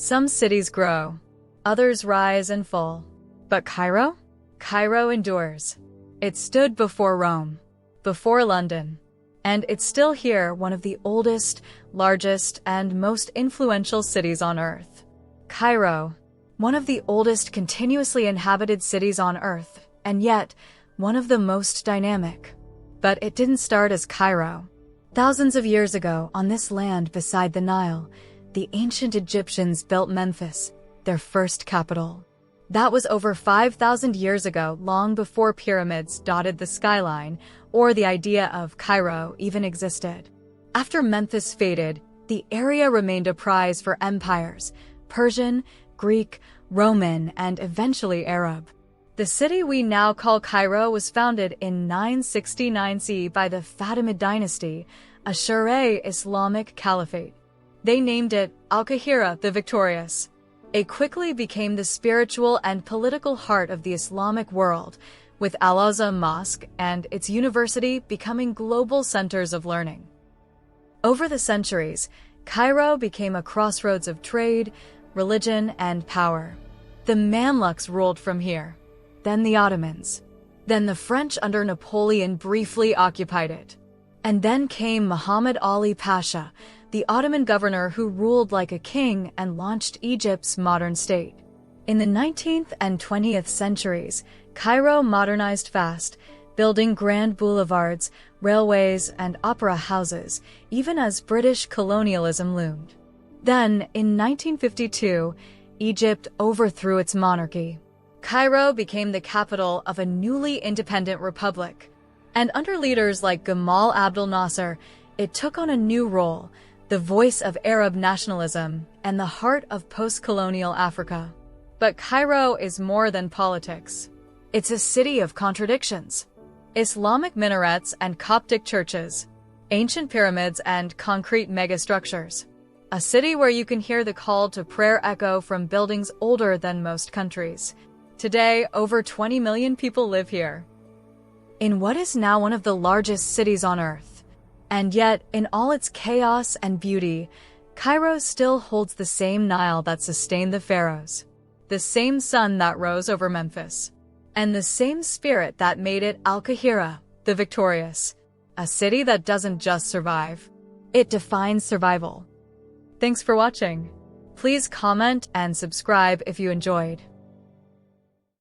Some cities grow, others rise and fall. But Cairo? Cairo endures. It stood before Rome, before London, and it's still here, one of the oldest, largest, and most influential cities on Earth. Cairo, one of the oldest continuously inhabited cities on Earth, and yet one of the most dynamic. But it didn't start as Cairo. Thousands of years ago, on this land beside the Nile, the ancient Egyptians built Memphis, their first capital. That was over 5,000 years ago, long before pyramids dotted the skyline, or the idea of Cairo even existed. After Memphis faded, the area remained a prize for empires: Persian, Greek, Roman, and eventually Arab. The city we now call Cairo was founded in 969 CE by the Fatimid dynasty, a Shiite Islamic caliphate. They named it Al-Qahira, the Victorious. It quickly became the spiritual and political heart of the Islamic world, with Al-Azhar Mosque and its university becoming global centers of learning. Over the centuries, Cairo became a crossroads of trade, religion, and power. The Mamluks ruled from here, then the Ottomans. Then the French under Napoleon briefly occupied it. And then came Muhammad Ali Pasha, the Ottoman governor who ruled like a king and launched Egypt's modern state. In the 19th and 20th centuries, Cairo modernized fast, building grand boulevards, railways, and opera houses, even as British colonialism loomed. Then, in 1952, Egypt overthrew its monarchy. Cairo became the capital of a newly independent republic. And under leaders like Gamal Abdel Nasser, it took on a new role, the voice of Arab nationalism and the heart of post-colonial Africa. But Cairo is more than politics. It's a city of contradictions. Islamic minarets and Coptic churches, ancient pyramids and concrete megastructures. A city where you can hear the call to prayer echo from buildings older than most countries. Today, over 20 million people live here. In what is now one of the largest cities on Earth. And yet, in all its chaos and beauty, Cairo still holds the same Nile that sustained the pharaohs, the same sun that rose over Memphis, and the same spirit that made it Al-Qahira, the Victorious, a city that doesn't just survive. It defines survival. Thanks for watching. Please comment and subscribe if you enjoyed.